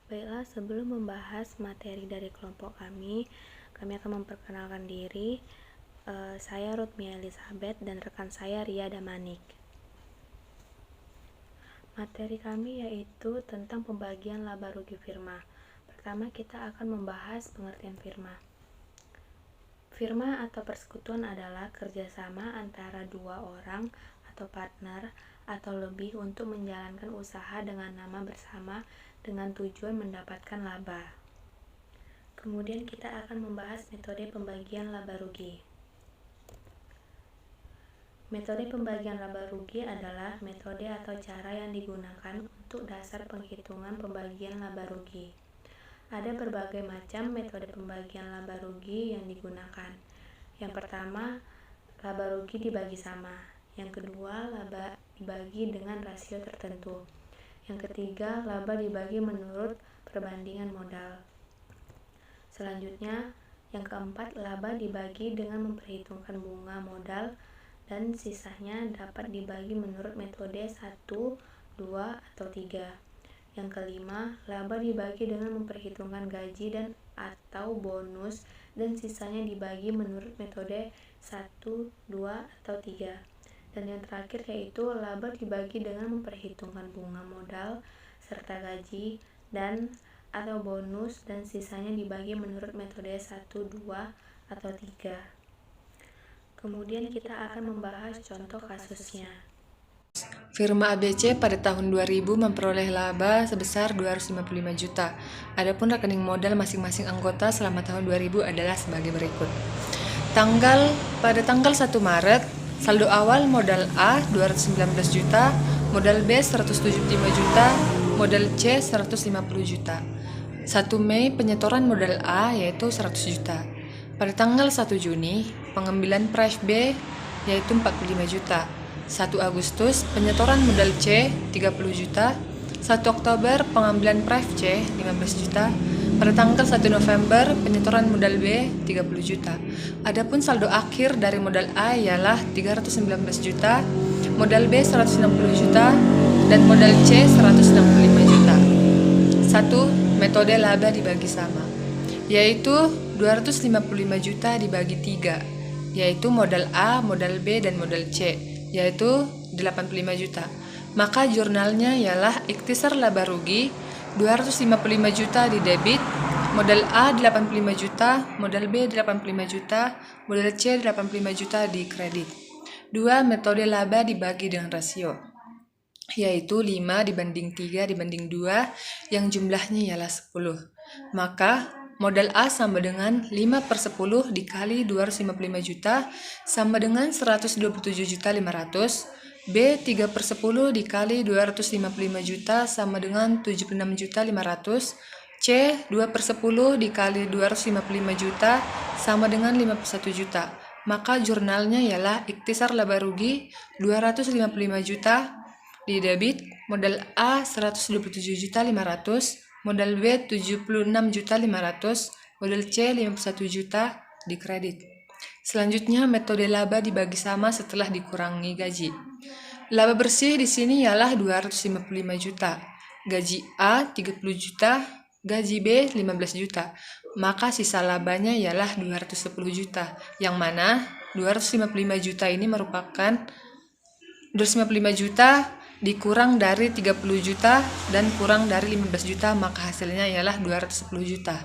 Baiklah, sebelum membahas materi dari kelompok kami akan memperkenalkan diri. Saya Rutmia Elizabeth dan rekan saya Ria Damanik. Materi kami yaitu tentang pembagian laba rugi firma. Pertama, kita akan membahas pengertian firma. Firma atau persekutuan adalah kerjasama antara dua orang atau partner atau lebih untuk menjalankan usaha dengan nama bersama dengan tujuan mendapatkan laba. Kemudian kita akan membahas metode pembagian laba rugi. Metode pembagian laba rugi adalah metode atau cara yang digunakan untuk dasar penghitungan pembagian laba rugi. Ada berbagai macam metode pembagian laba rugi yang digunakan. Yang pertama, laba rugi dibagi sama. Yang kedua, laba dibagi dengan rasio tertentu. Yang ketiga, laba dibagi menurut perbandingan modal. Selanjutnya, yang keempat, laba dibagi dengan memperhitungkan bunga modal dan sisanya dapat dibagi menurut metode 1, 2, atau 3. Yang kelima, laba dibagi dengan memperhitungkan gaji dan atau bonus dan sisanya dibagi menurut metode 1, 2, atau 3. Dan yang terakhir yaitu laba dibagi dengan memperhitungkan bunga modal serta gaji dan atau bonus dan sisanya dibagi menurut metode 1, 2, atau 3. Kemudian kita akan membahas contoh kasusnya. Firma ABC pada tahun 2000 memperoleh laba sebesar 255 juta. Adapun rekening modal masing-masing anggota selama tahun 2000 adalah sebagai berikut. Pada tanggal 1 Maret, saldo awal modal A 219 juta, modal B 175 juta, modal C 150 juta. 1 Mei penyetoran modal A yaitu 100 juta. Pada tanggal 1 Juni, pengambilan pref B yaitu 45 juta. 1 Agustus penyetoran modal C 30 juta. 1 Oktober pengambilan pref C 15 juta. Pada tanggal 1 November penyetoran modal B 30 juta. Adapun saldo akhir dari modal A ialah 319 juta, modal B 160 juta, dan modal C 165 juta. 1. Metode laba dibagi sama, yaitu 255 juta dibagi 3, yaitu modal A, modal B, dan modal C, yaitu 85 juta. Maka jurnalnya ialah ikhtisar laba rugi 255 juta di debit, modal A 85 juta, modal B 85 juta, modal C 85 juta di kredit. 2. Metode laba dibagi dengan rasio, yaitu 5/3/2 yang jumlahnya ialah 10. Maka modal A sama dengan 5/10 dikali 255 juta sama dengan 127.500. B 3/10 dikali 255 juta sama dengan 76.500. C 2/10 dikali 255 juta sama dengan 51 juta. Maka jurnalnya ialah ikhtisar laba rugi 255 juta di debit, modal A 127.500, modal B 76.500, modal C 51 juta di kredit. Selanjutnya metode laba dibagi sama setelah dikurangi gaji. Laba bersih di sini ialah 255 juta. Gaji A 30 juta, gaji B 15 juta. Maka sisa labanya ialah 210 juta. Yang mana 255 juta ini merupakan 255 juta dikurang dari 30 juta dan kurang dari 15 juta, maka hasilnya ialah 210 juta.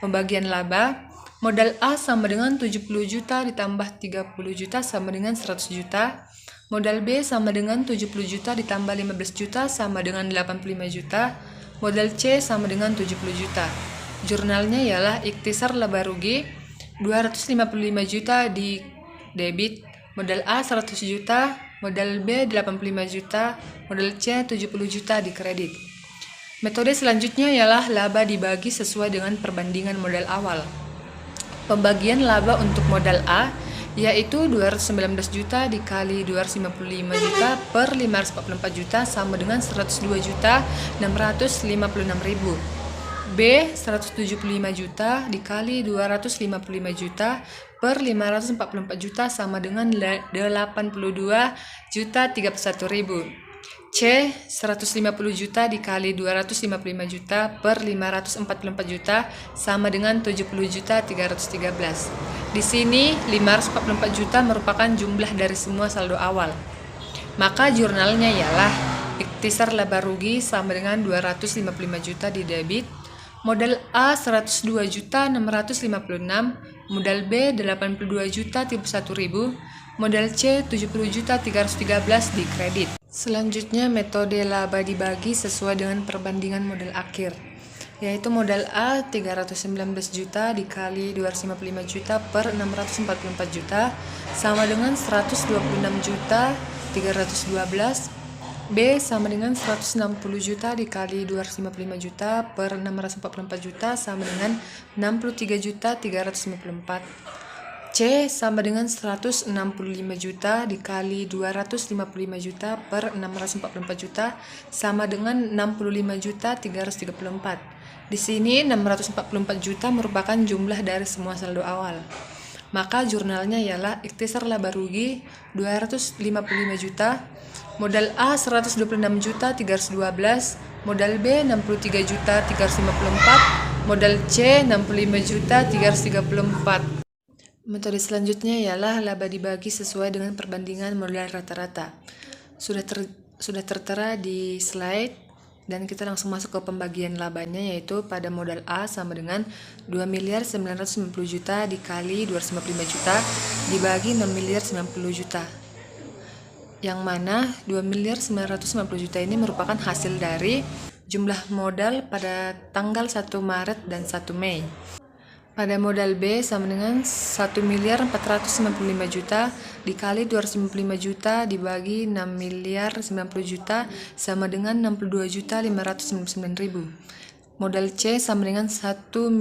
Pembagian laba, modal A sama dengan 70 juta ditambah 30 juta sama dengan 100 juta. Modal B sama dengan 70 juta ditambah 15 juta sama dengan 85 juta. Modal C sama dengan 70 juta. Jurnalnya ialah ikhtisar laba rugi 255 juta di debit, modal A 100 juta, modal B 85 juta, modal C 70 juta di kredit. Metode selanjutnya ialah laba dibagi sesuai dengan perbandingan modal awal. Pembagian laba untuk modal A yaitu 219 juta dikali 255 juta per 544 juta sama dengan 102 juta 656 ribu. B 175 juta dikali 255 juta per 544 juta sama dengan 82 juta 31 ribu. C 150 juta dikali 255 juta per 544 juta sama dengan 70 juta 313. Di sini 544 juta merupakan jumlah dari semua saldo awal. Maka jurnalnya ialah ikhtisar laba rugi sama dengan 255 juta di debit, modal A 102 juta 656, modal B 82 juta 1.000, modal C 70 juta 313 di kredit. Selanjutnya metode laba dibagi sesuai dengan perbandingan modal akhir, yaitu modal A 319 juta dikali 255 juta per 644 juta sama dengan 126 juta 312. B sama dengan 160 juta dikali 255 juta per 644 juta sama dengan 63 juta 354. C sama dengan 165 juta dikali 255 juta per 644 juta sama dengan 65 juta 334. Di sini 644 juta merupakan jumlah dari semua saldo awal. Maka jurnalnya ialah ikhtisar laba rugi 255 juta, modal A 126 juta 312, modal B 63 juta 354, modal C 65 juta 334. Metode selanjutnya ialah laba dibagi sesuai dengan perbandingan modal rata-rata. Sudah tertera di slide dan kita langsung masuk ke pembagian labanya, yaitu pada modal A sama dengan 2.990 juta dikali 255 juta dibagi 6.090 juta. Yang mana 2.990 juta ini merupakan hasil dari jumlah modal pada tanggal 1 Maret dan 1 Mei. Pada modal B sama dengan 1.495 juta dikali 255 juta dibagi 6.090 juta sama dengan 62.599.000. Modal C sama dengan 1.605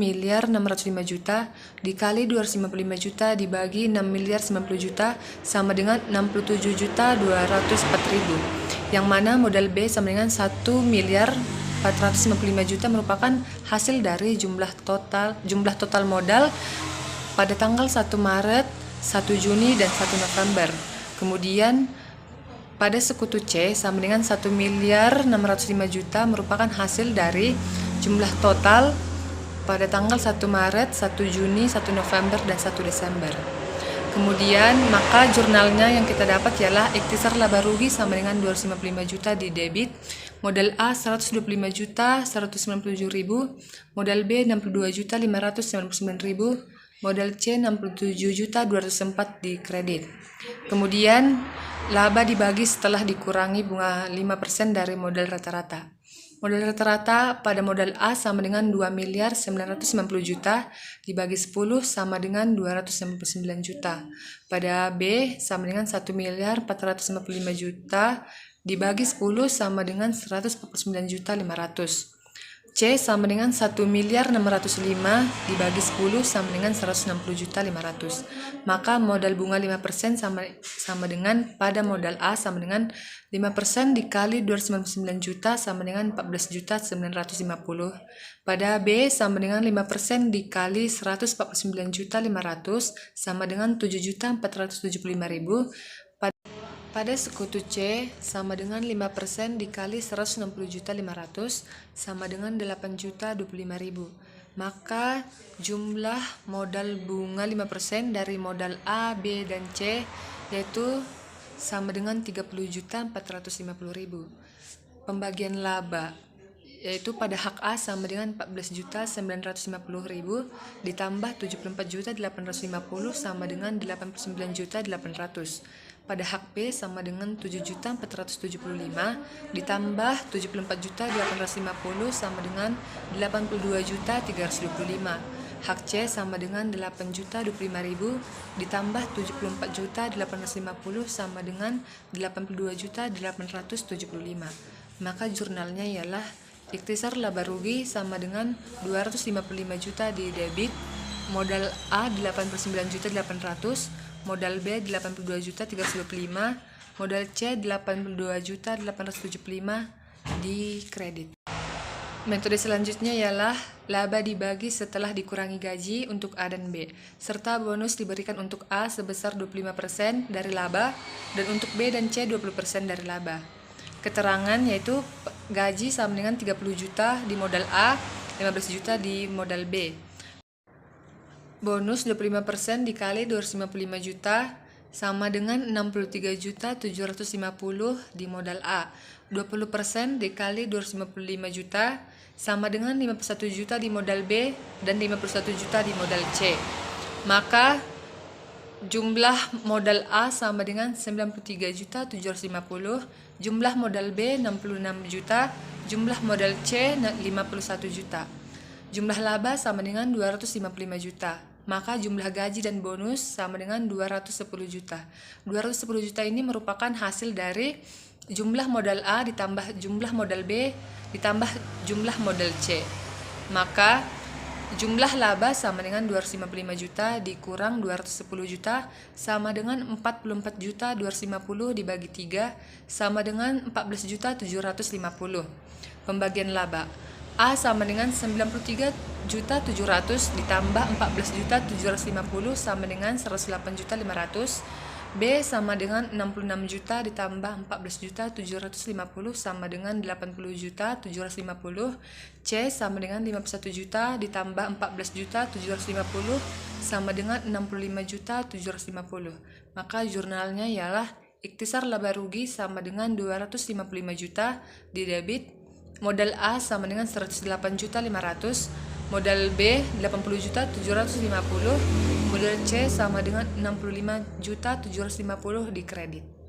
juta dikali 255 juta dibagi 6.090 juta sama dengan 67.204.000. Yang mana modal B sama dengan 1.455 juta merupakan hasil dari jumlah total modal pada tanggal 1 Maret, 1 Juni, dan 1 November. Kemudian pada sekutu C sama dengan 1.605 juta merupakan hasil dari jumlah total pada tanggal 1 Maret, 1 Juni, 1 November, dan 1 Desember. Kemudian maka jurnalnya yang kita dapat ialah ikhtisar laba rugi sama dengan 255 juta di debit, modal A 125 juta 197.000, modal B 62 juta 599.000, modal C 67 juta 204 di kredit. Kemudian laba dibagi setelah dikurangi bunga 5% dari modal rata-rata. Modal rata-rata pada modal A sama dengan 2.990 juta dibagi 10 sama dengan 299 juta. Pada B sama dengan 1.455 juta dibagi 10 sama dengan 149 juta 500. C sama dengan 1.605 dibagi 10 sama dengan 160 juta 500. Maka modal bunga 5% sama dengan pada modal A sama dengan 5% dikali 299 juta sama dengan 14 juta 950. Pada B sama dengan 5% dikali 149 juta 500 sama dengan 7 juta 475.000. Pada sekutu C sama dengan 5% dikali 160 juta 500 sama dengan 8 juta 25.000. Maka jumlah modal bunga 5% dari modal A, B, dan C yaitu sama dengan 30 juta 450.000. Pembagian laba yaitu pada hak A sama dengan 14 juta 950.000 ditambah 74 juta 850 sama dengan 89 juta 800. Pada hak B sama dengan 7 juta 475 ditambah 74 juta 850 sama dengan 82 juta 325. Hak C sama dengan 8 juta 25.000 ditambah 74 juta 850 sama dengan 82 juta 875. Maka jurnalnya ialah ikhtisar laba rugi sama dengan 255 juta di debit, modal A 89 juta 800, modal B 82 juta 325, modal C 82 juta 875 di kredit. Metode selanjutnya ialah laba dibagi setelah dikurangi gaji untuk A dan B, serta bonus diberikan untuk A sebesar 25% dari laba dan untuk B dan C 20% dari laba. keterangan yaitu gaji sama dengan 30 juta di modal A, 15 juta di modal B. Bonus 25% dikali 255 juta sama dengan 63.750 di modal A. 20% dikali 255 juta sama dengan 51 juta di modal B dan 51 juta di modal C. Maka jumlah modal A sama dengan 93.750, jumlah modal B 66 juta, jumlah modal C 51 juta. Jumlah laba sama dengan 255 juta. Maka jumlah gaji dan bonus sama dengan 210 juta. 210 juta ini merupakan hasil dari jumlah modal A ditambah jumlah modal B ditambah jumlah modal C. Maka jumlah laba sama dengan 255 juta dikurang 210 juta sama dengan 44 juta 250 dibagi 3 sama dengan 14 juta 750. Pembagian laba. A sama dengan 93 juta 700 ditambah 14 juta 750 sama dengan 108 juta 500. B sama dengan 66 juta ditambah 14 juta 750 sama dengan 80 juta 750. C sama dengan 51 juta ditambah 14 juta 750 sama dengan 65 juta 750. Maka jurnalnya ialah ikhtisar laba rugi sama dengan 255 juta di debit. Modal A sama dengan 108 juta 500, modal B 80 juta 750, modal C sama dengan 65 juta 750 di kredit.